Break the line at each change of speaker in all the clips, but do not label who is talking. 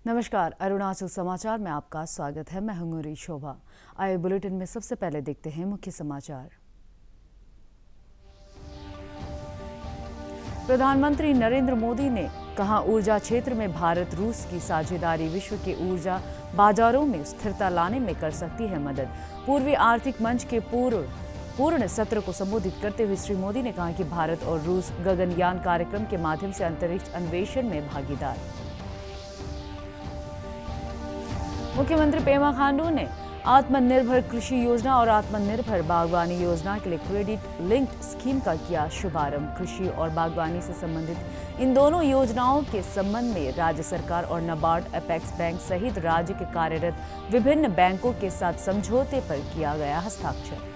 नमस्कार, अरुणाचल समाचार में आपका स्वागत है। मैं हूं शोभा। आइए बुलेटिन में सबसे पहले देखते हैं मुख्य समाचार। प्रधानमंत्री नरेंद्र मोदी ने कहा, ऊर्जा क्षेत्र में भारत रूस की साझेदारी विश्व के ऊर्जा बाजारों में स्थिरता लाने में कर सकती है मदद। पूर्वी आर्थिक मंच के पूर्ण सत्र को संबोधित करते हुए श्री मोदी ने कहा कि भारत और रूस गगनयान कार्यक्रम के माध्यम से अंतरिक्ष अन्वेषण में भागीदार। मुख्यमंत्री पेमा खांडू ने आत्मनिर्भर कृषि योजना और आत्मनिर्भर बागवानी योजना के लिए क्रेडिट लिंक्ड स्कीम का किया शुभारंभ। कृषि और बागवानी से संबंधित इन दोनों योजनाओं के संबंध में राज्य सरकार और नाबार्ड, अपेक्स बैंक सहित राज्य के कार्यरत विभिन्न बैंकों के साथ समझौते पर किया गया हस्ताक्षर।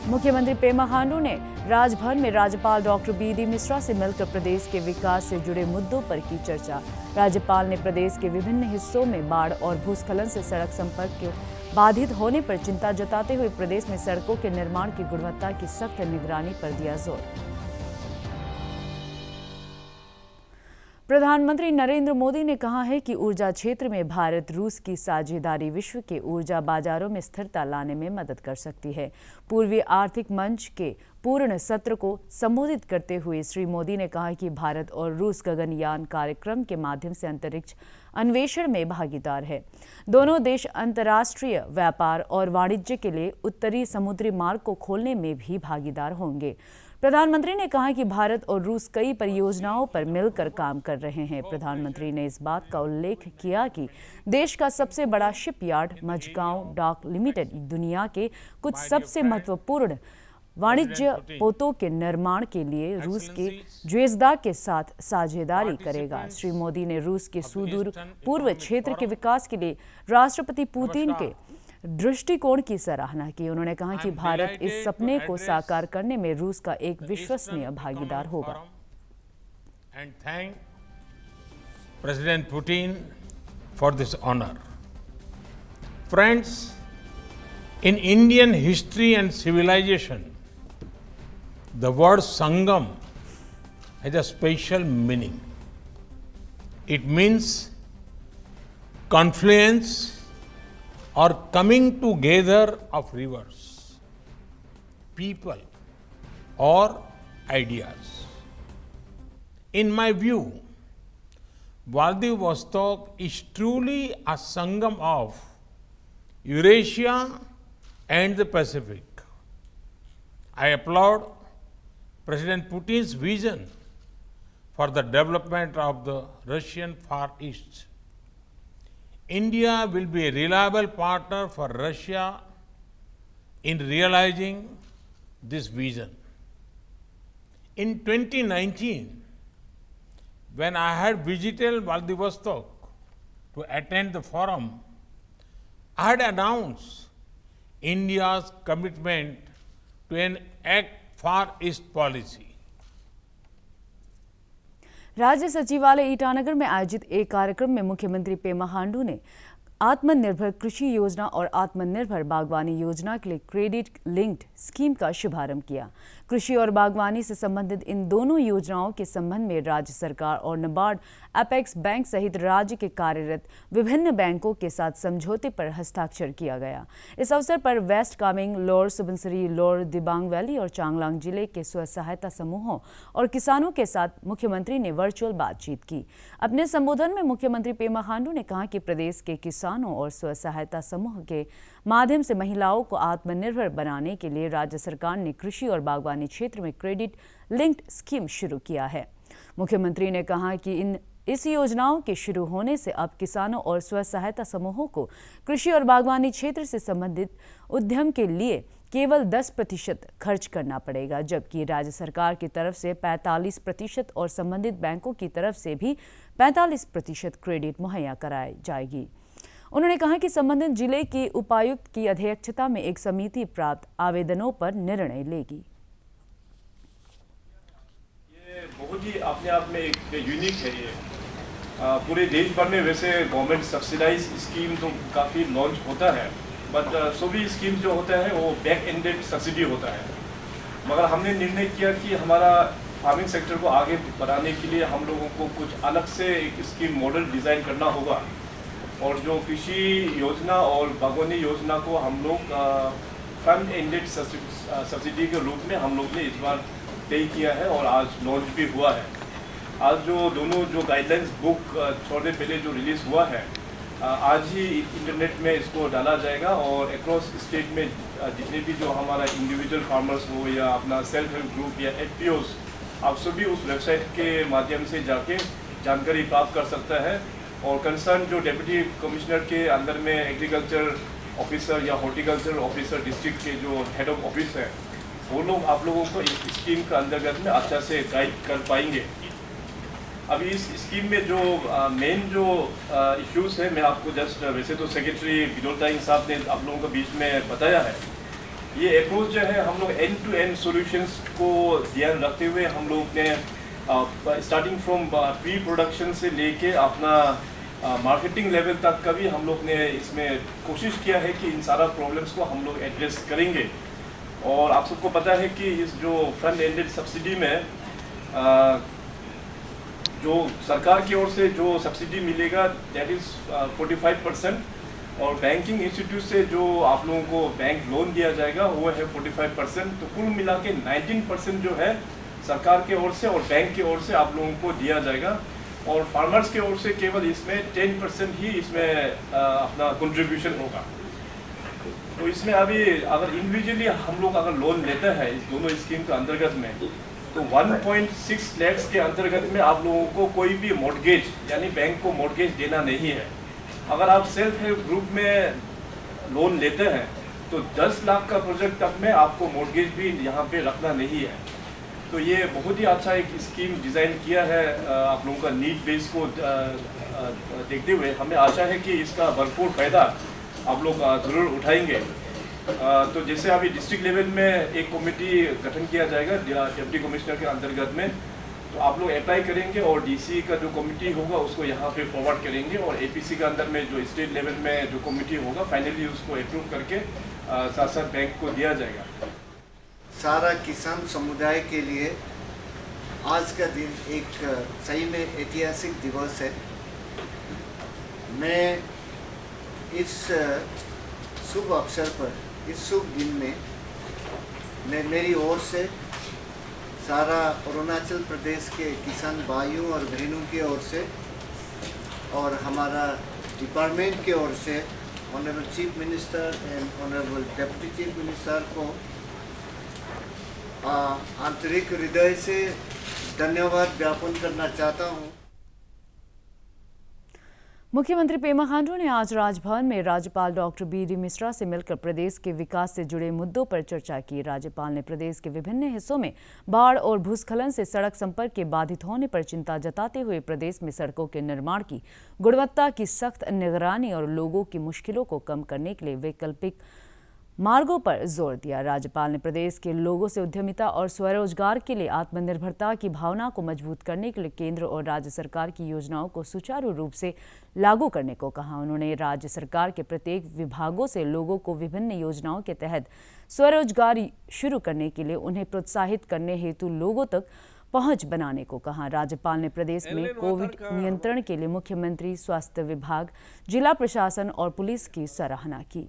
मुख्यमंत्री पेमा खांडू ने राजभवन में राज्यपाल डॉक्टर बी.डी. मिश्रा से मिलकर प्रदेश के विकास से जुड़े मुद्दों पर की चर्चा। राज्यपाल ने प्रदेश के विभिन्न हिस्सों में बाढ़ और भूस्खलन से सड़क संपर्क के बाधित होने पर चिंता जताते हुए प्रदेश में सड़कों के निर्माण की गुणवत्ता की सख्त निगरानी पर दिया जोर। प्रधानमंत्री नरेंद्र मोदी ने कहा है कि ऊर्जा क्षेत्र में भारत रूस की साझेदारी विश्व के ऊर्जा बाजारों में स्थिरता लाने में मदद कर सकती है। पूर्वी आर्थिक मंच के पूर्ण सत्र को संबोधित करते हुए श्री मोदी ने कहा कि भारत और रूस गगनयान कार्यक्रम के माध्यम से अंतरिक्ष अन्वेषण में भागीदार है। दोनों देश अंतर्राष्ट्रीय व्यापार और वाणिज्य के लिए उत्तरी समुद्री मार्ग को खोलने में भी भागीदार होंगे। प्रधानमंत्री ने कहा कि भारत और रूस कई परियोजनाओं पर मिलकर काम कर रहे हैं। प्रधानमंत्री ने इस बात का उल्लेख किया कि देश का सबसे बड़ा शिपयार्ड मझगांव डॉक लिमिटेड दुनिया के कुछ सबसे महत्वपूर्ण वाणिज्य पोतों के निर्माण के लिए रूस के ज्वेज़दा के साथ साझेदारी करेगा। श्री मोदी ने रूस के सुदूर पूर्व क्षेत्र के विकास के लिए राष्ट्रपति पुतिन के दृष्टिकोण की सराहना की। उन्होंने कहा कि भारत इस सपने को साकार करने में रूस का एक विश्वसनीय भागीदार होगा।
And thank President Putin for this honor. Friends, in Indian history and civilization, the word Sangam has a special meaning. It means confluence or coming together of rivers, people, or ideas. In my view, Vladivostok is truly a Sangam of Eurasia and the Pacific. I applaud President Putin's vision for the development of the Russian Far East. India will be a reliable partner for Russia in realizing this vision. In 2019, when I had visited Vladivostok to attend the forum, I had announced India's commitment to an Act Far East policy.
राज्य सचिवालय ईटानगर में आयोजित एक कार्यक्रम में मुख्यमंत्री पेमा खांडू ने आत्मनिर्भर कृषि योजना और आत्मनिर्भर बागवानी योजना के लिए क्रेडिट लिंक्ड स्कीम का शुभारंभ किया। कृषि और बागवानी से संबंधित इन दोनों योजनाओं के संबंध में राज्य सरकार और नाबार्ड, अपेक्स बैंक सहित राज्य के कार्यरत विभिन्न बैंकों के साथ समझौते पर हस्ताक्षर किया गया। इस अवसर पर West Kameng, Lower Subansiri, Lower Dibang Valley और चांगलांग जिले के स्व सहायता समूहों और किसानों के साथ मुख्यमंत्री ने वर्चुअल बातचीत की। अपने संबोधन में मुख्यमंत्री पेमा खांडू ने कहा कि प्रदेश के किसानों और स्व सहायता समूह के माध्यम से महिलाओं को आत्मनिर्भर बनाने के लिए राज्य सरकार ने कृषि और बागवानी क्षेत्र में क्रेडिट लिंक्ड स्कीम शुरू किया है। मुख्यमंत्री ने कहा कि इस योजनाओं के शुरू होने से अब किसानों और स्व सहायता समूहों को कृषि और बागवानी क्षेत्र से संबंधित उद्यम के लिए केवल 10% खर्च करना पड़ेगा, जबकि राज्य सरकार की तरफ से 45% और संबंधित बैंकों की तरफ से भी 45% क्रेडिट मुहैया कराई जाएगी। उन्होंने कहा कि संबंधित जिले की उपायुक्त की अध्यक्षता में एक समिति प्राप्त आवेदनों पर निर्णय लेगी।
ये बहुत ही अपने आप में एक यूनिक है। ये पूरे देश भर में वैसे गवर्नमेंट सब्सिडाइज स्कीम तो काफ़ी लॉन्च होता है, बट सभी स्कीम जो होता है वो बैक एंडेड सब्सिडी होता है। मगर हमने निर्णय किया कि हमारा फार्मिंग सेक्टर को आगे बढ़ाने के लिए हम लोगों को कुछ अलग से एक स्कीम मॉडल डिज़ाइन करना होगा। और जो कृषि योजना और बागवानी योजना को हम लोग फ्रंट एंडेड सब्सिडी के रूप में हम लोग ने इस बार तय किया है और आज लॉन्च भी हुआ है। आज जो दोनों जो गाइडलाइंस बुक थोड़े पहले जो रिलीज़ हुआ है, आज ही इंटरनेट में इसको डाला जाएगा और अक्रॉस स्टेट में जितने भी जो हमारा इंडिविजुअल फार्मर्स हो या अपना सेल्फ हेल्प ग्रुप या एफपीओस, आप सभी उस वेबसाइट के माध्यम से जाके जानकारी प्राप्त कर सकता है। और कंसर्न जो डिप्टी कमिश्नर के अंदर में एग्रीकल्चर ऑफिसर या हॉर्टिकल्चर ऑफिसर डिस्ट्रिक्ट के जो हेड ऑफ ऑफिस है, वो लोग आप लोगों को इस स्कीम के अंतर्गत में अच्छा से गाइड कर पाएंगे। अभी इस स्कीम में जो मेन जो इश्यूज है, मैं आपको जस्ट वैसे तो सेक्रेटरी विनोद दाई साहब ने आप लोगों के बीच में बताया है। ये अप्रोच जो है हम लोग एंड टू एंड सॉल्यूशंस को ध्यान रखते हुए हम लोग ने स्टार्टिंग फ्रॉम प्री प्रोडक्शन से लेके अपना मार्केटिंग लेवल तक का भी हम लोग ने इसमें कोशिश किया है कि इन सारा प्रॉब्लम्स को हम लोग एड्रेस करेंगे। और आप सबको पता है कि इस जो फ्रंट एंडेड सब्सिडी में जो सरकार की ओर से जो सब्सिडी मिलेगा दैट इज़ 45%, और बैंकिंग इंस्टीट्यूट से जो आप लोगों को बैंक लोन दिया जाएगा वो है 45%। तो कुल मिला के 19% जो है सरकार के ओर से और बैंक की ओर से आप लोगों को दिया जाएगा। और फार्मर्स के ओर से केवल इसमें 10% ही इसमें अपना कंट्रीब्यूशन होगा। तो इसमें अभी अगर इंडिविजुअली हम लोग अगर लोन लेते हैं इस दोनों स्कीम के अंतर्गत में, तो 1.6 लाख के अंतर्गत में आप लोगों को कोई भी मॉर्गेज यानी बैंक को मॉर्गेज देना नहीं है। अगर आप सेल्फ हेल्प ग्रुप में लोन लेते हैं तो 10 लाख का प्रोजेक्ट तक में आपको मॉर्गेज भी यहाँ पे रखना नहीं है। तो ये बहुत ही अच्छा एक स्कीम डिज़ाइन किया है आप लोगों का नीड बेस को देखते हुए। हमें आशा है कि इसका भरपूर फ़ायदा आप लोग ज़रूर उठाएंगे। तो जैसे अभी डिस्ट्रिक्ट लेवल में एक कमेटी गठन किया जाएगा डिप्टी कमिश्नर के अंतर्गत में, तो आप लोग अप्लाई करेंगे और डीसी का जो कमेटी होगा उसको यहाँ पे फॉरवर्ड करेंगे और एपीसी के अंदर में जो स्टेट लेवल में जो कमेटी होगा फाइनली उसको अप्रूव करके साथ साथ बैंक को दिया जाएगा।
सारा किसान समुदाय के लिए आज का दिन एक सही में ऐतिहासिक दिवस है। मैं इस शुभ अवसर पर, इस शुभ दिन में मैं मेरी ओर से सारा अरुणाचल प्रदेश के किसान भाइयों और बहनों की ओर से और हमारा डिपार्टमेंट की ओर से honourable chief minister and honourable deputy chief minister को आंतरिक हृदय से धन्यवाद ज्ञापन करना चाहता हूँ।
मुख्यमंत्री पेमा खांडू ने आज राजभवन में राज्यपाल डॉक्टर बी.डी. मिश्रा से मिलकर प्रदेश के विकास से जुड़े मुद्दों पर चर्चा की। राज्यपाल ने प्रदेश के विभिन्न हिस्सों में बाढ़ और भूस्खलन से सड़क संपर्क के बाधित होने पर चिंता जताते हुए प्रदेश में सड़कों के निर्माण की गुणवत्ता की सख्त निगरानी और लोगों की मुश्किलों को कम करने के लिए वैकल्पिक मार्गों पर जोर दिया। राज्यपाल ने प्रदेश के लोगों से उद्यमिता और स्वरोजगार के लिए आत्मनिर्भरता की भावना को मजबूत करने के लिए केंद्र और राज्य सरकार की योजनाओं को सुचारू रूप से लागू करने को कहा। उन्होंने राज्य सरकार के प्रत्येक विभागों से लोगों को विभिन्न योजनाओं के तहत स्वरोजगार शुरू करने के लिए उन्हें प्रोत्साहित करने हेतु लोगों तक पहुंच बनाने को कहा। राज्यपाल ने प्रदेश में कोविड नियंत्रण के लिए मुख्यमंत्री, स्वास्थ्य विभाग, जिला प्रशासन और पुलिस की सराहना की।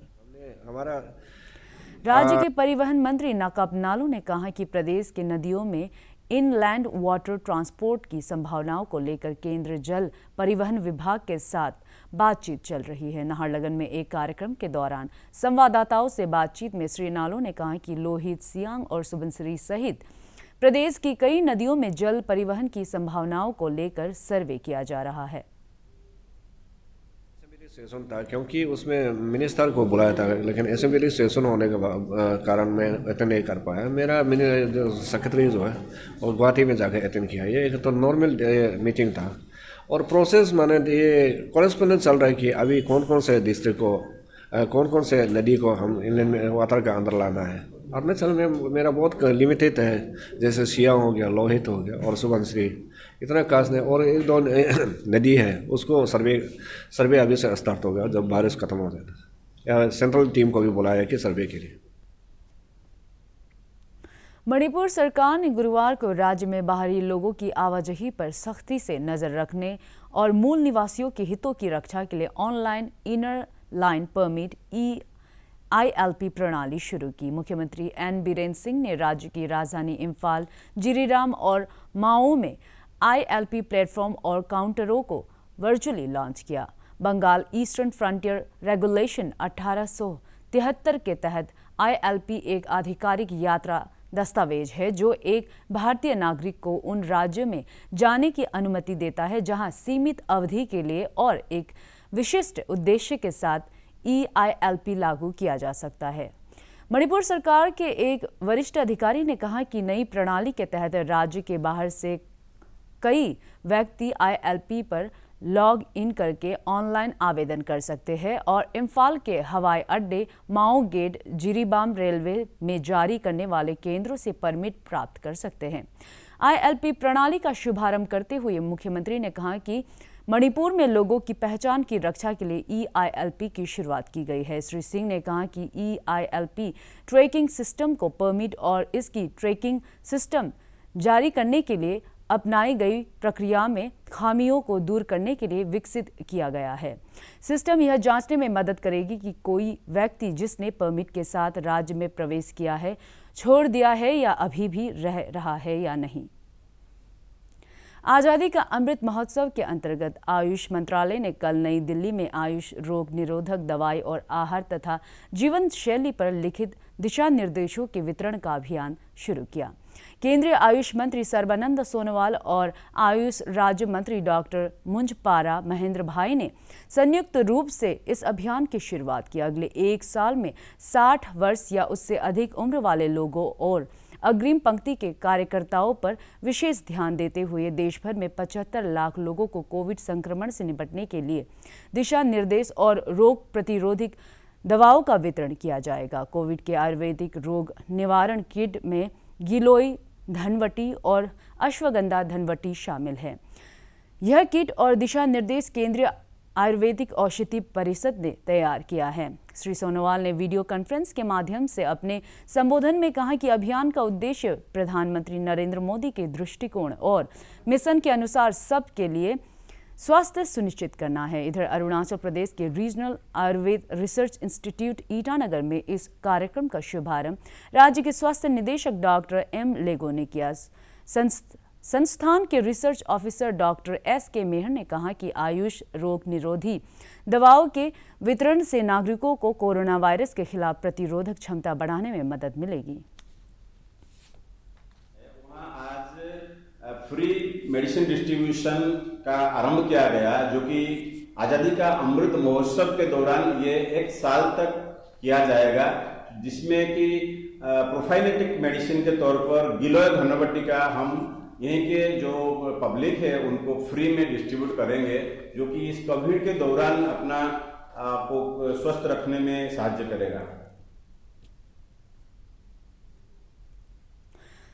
राज्य के परिवहन मंत्री नकाब नालू ने कहा कि प्रदेश के नदियों में इनलैंड वाटर ट्रांसपोर्ट की संभावनाओं को लेकर केंद्र जल परिवहन विभाग के साथ बातचीत चल रही है। नाहरलगुन में एक कार्यक्रम के दौरान संवाददाताओं से बातचीत में श्री नालू ने कहा कि लोहित, सियांग और सुबनसिरी सहित प्रदेश की कई नदियों में जल परिवहन की संभावनाओं को लेकर सर्वे किया जा रहा है।
सेशन था क्योंकि उसमें मिनिस्टर को बुलाया था, लेकिन असेंबली सेशन होने के कारण मैं अटेंड नहीं कर पाया। मेरा जो सेक्रेटरी जो है वो गुवाहाटी में जाकर अटेंड किया। ये एक तो नॉर्मल मीटिंग था और प्रोसेस माने ये कॉरेस्पॉन्डेंस चल रहा है कि अभी कौन कौन से डिस्ट्रिक्ट को, कौन कौन से नदी को हम इनलैंड वाटर का अंदर लाना है। अरुणाचल में मेरा बहुत लिमिटेड है, जैसे सियांग हो गया, लोहित हो गया और सुबनसिरी, इतना खास नहीं। और एक दो नदी है उसको सर्वे अभी से स्टार्ट होगा जब बारिश खत्म हो जाएगा। सेंट्रल टीम को भी बुलाया कि सर्वे के लिए।
मणिपुर सरकार ने गुरुवार को राज्य में बाहरी लोगों की आवाजाही पर सख्ती से नजर रखने और मूल निवासियों के हितों की रक्षा के लिए online inner line permit ILP प्रणाली शुरू की। मुख्यमंत्री N बीरेन सिंह ने राज्य की राजधानी इम्फाल, जिरीराम और माओ में ILP प्लेटफॉर्म और काउंटरों को वर्चुअली लॉन्च किया। बंगाल ईस्टर्न फ्रंटियर रेगुलेशन 1873 के तहत ILP एक आधिकारिक यात्रा दस्तावेज है जो एक भारतीय नागरिक को उन राज्यों में जाने की अनुमति देता है जहां सीमित अवधि के लिए और एक विशिष्ट उद्देश्य के साथ EILP लागू किया जा सकता है। मणिपुर सरकार के एक वरिष्ठ अधिकारी ने कहा कि नई प्रणाली के तहत राज्य के बाहर से कई व्यक्ति ILP पर लॉग इन करके ऑनलाइन आवेदन कर सकते हैं और इम्फाल के हवाई अड्डे, माओ गेट, जिरीबाम रेलवे में जारी करने वाले केंद्रों से परमिट प्राप्त कर सकते हैं। ILP प्रणाली का शुभारंभ करते हुए मुख्यमंत्री ने कहा कि मणिपुर में लोगों की पहचान की रक्षा के लिए EILP की शुरुआत की गई है। श्री सिंह ने कहा कि EILP ट्रैकिंग सिस्टम को परमिट और इसकी ट्रैकिंग सिस्टम जारी करने के लिए अपनाई गई प्रक्रिया में खामियों को दूर करने के लिए विकसित किया गया है। सिस्टम यह जांचने में मदद करेगी कि कोई व्यक्ति जिसने परमिट के साथ राज्य में प्रवेश किया है, छोड़ दिया है या अभी भी रह रहा है या नहीं। आज़ादी का अमृत महोत्सव के अंतर्गत आयुष मंत्रालय ने कल नई दिल्ली में आयुष रोग निरोधक दवाई और आहार तथा जीवन शैली पर लिखित दिशा निर्देशों के वितरण का अभियान शुरू किया। केंद्रीय आयुष मंत्री सर्बानंद सोनोवाल और आयुष राज्य मंत्री डॉक्टर मुंजपारा महेंद्र भाई ने संयुक्त रूप से इस अभियान की शुरुआत की। अगले एक साल में 60 वर्ष या उससे अधिक उम्र वाले लोगों और अग्रिम पंक्ति के कार्यकर्ताओं पर विशेष ध्यान देते हुए देश भर में 75 लाख लोगों को कोविड संक्रमण से निपटने के लिए दिशा निर्देश और रोग प्रतिरोधक दवाओं का वितरण किया जाएगा। कोविड के आयुर्वेदिक रोग निवारण किट में गिलोय धनवटी और अश्वगंधा धनवटी शामिल है। यह किट और दिशा निर्देश केंद्रीय आयुर्वेदिक औषधि परिषद ने तैयार किया है। श्री सोनोवाल ने वीडियो कॉन्फ्रेंस के माध्यम से अपने संबोधन में कहा कि अभियान का उद्देश्य प्रधानमंत्री नरेंद्र मोदी के दृष्टिकोण और मिशन के अनुसार सबके लिए स्वास्थ्य सुनिश्चित करना है। इधर अरुणाचल प्रदेश के regional Ayurveda research institute Itanagar में इस कार्यक्रम का शुभारंभ राज्य के स्वास्थ्य निदेशक डॉक्टर M लेगो ने किया। संस्थान के रिसर्च ऑफिसर डॉक्टर SK मेहर ने कहा कि आयुष रोग निरोधी दवाओं के वितरण से नागरिकों को कोरोना वायरस के खिलाफ प्रतिरोधक क्षमता बढ़ाने में मदद मिलेगी।
फ्री मेडिसिन डिस्ट्रीब्यूशन का आरंभ किया गया, जो कि आज़ादी का अमृत महोत्सव के दौरान ये 1 साल तक किया जाएगा, जिसमें कि प्रोफाइलेटिक मेडिसिन के तौर पर गिलोय घनवटी का हम यहीं के जो पब्लिक है उनको फ्री में डिस्ट्रीब्यूट करेंगे, जो कि इस कोविड के दौरान अपना को स्वस्थ रखने में सहायता करेगा।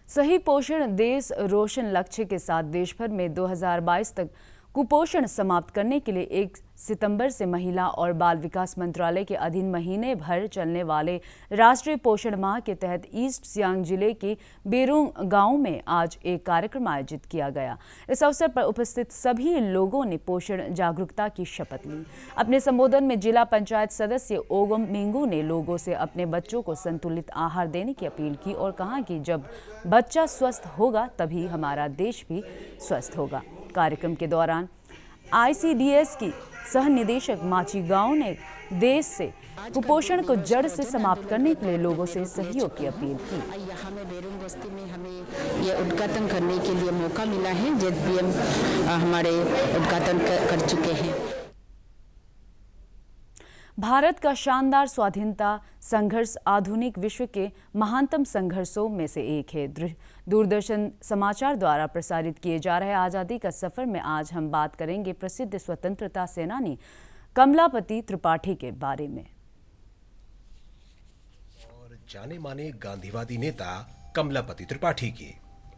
सही पोषण देश रोशन लक्ष्य के साथ देश भर में 2022 तक कुपोषण समाप्त करने के लिए 1 सितंबर से महिला और बाल विकास मंत्रालय के अधीन महीने भर चलने वाले राष्ट्रीय पोषण माह के तहत ईस्ट सियांग जिले के बेरुंग गांव में आज एक कार्यक्रम आयोजित किया गया। इस अवसर पर उपस्थित सभी लोगों ने पोषण जागरूकता की शपथ ली। अपने संबोधन में जिला पंचायत सदस्य ओगम मिंगू ने लोगों से अपने बच्चों को संतुलित आहार देने की अपील की और कहा कि जब बच्चा स्वस्थ होगा तभी हमारा देश भी स्वस्थ होगा। कार्यक्रम के दौरान ICDS की सह निदेशक माची गांव ने देश से कुपोषण को जड़ से समाप्त करने के लिए लोगों से सहयोग की अपील की।
यहाँ में बेरुंग बस्ती में हमें ये उद्घाटन करने के लिए मौका मिला है। ZBM हमारे उद्घाटन कर चुके हैं।
भारत का शानदार स्वाधीनता संघर्ष आधुनिक विश्व के महानतम संघर्षों में से एक है। दूरदर्शन समाचार द्वारा प्रसारित किए जा रहे आज़ादी का सफर में आज हम बात करेंगे प्रसिद्ध स्वतंत्रता सेनानी कमलापति त्रिपाठी के बारे में।
और जाने माने गांधीवादी नेता कमलापति त्रिपाठी की।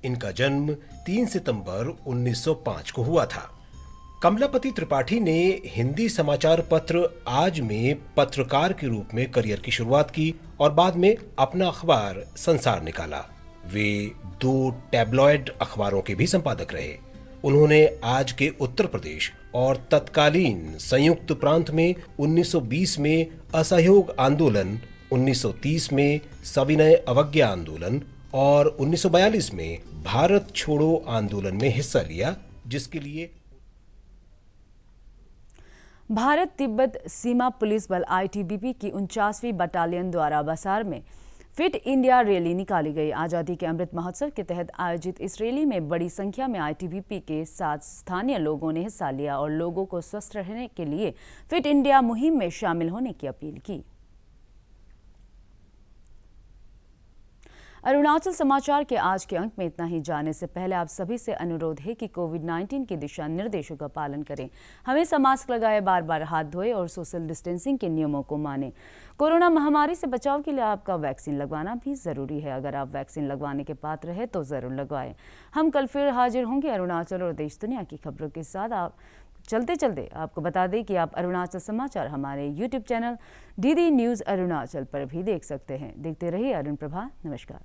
इनका जन्म 3 सितंबर 1905 को हुआ था। कमलापति त्रिपाठी ने हिंदी समाचार पत्र आज में पत्रकार के रूप में करियर की शुरुआत की और बाद में अपना अखबार संसार निकाला। वे 2 टैबलॉइड अखबारों के भी संपादक रहे। उन्होंने आज के उत्तर प्रदेश और तत्कालीन संयुक्त प्रांत में 1920 में असहयोग आंदोलन, 1930 में सविनय अवज्ञा आंदोलन और 1942 में भारत छोड़ो आंदोलन में हिस्सा लिया, जिसके लिए
भारत तिब्बत सीमा पुलिस बल आईटीबीपी की 49वीं बटालियन द्वारा बसार में फिट इंडिया रैली निकाली गई। आज़ादी के अमृत महोत्सव के तहत आयोजित इस रैली में बड़ी संख्या में आईटीबीपी के साथ स्थानीय लोगों ने हिस्सा लिया और लोगों को स्वस्थ रहने के लिए फिट इंडिया मुहिम में शामिल होने की अपील की। अरुणाचल समाचार के आज के अंक में इतना ही। जाने से पहले आप सभी से अनुरोध है कि कोविड-19 के दिशा निर्देशों का पालन करें, हमेशा मास्क लगाए, बार बार हाथ धोएं और सोशल डिस्टेंसिंग के नियमों को मानें। कोरोना महामारी से बचाव के लिए आपका वैक्सीन लगवाना भी जरूरी है। अगर आप वैक्सीन लगवाने के पात्र हैं तो जरूर लगवाएं। हम कल फिर हाजिर होंगे अरुणाचल और देश दुनिया की खबरों के साथ। आप चलते आपको बता दें कि आप अरुणाचल समाचार हमारे YouTube channel DD news Arunachal पर भी देख सकते हैं। देखते रहिए अरुण प्रभा। नमस्कार।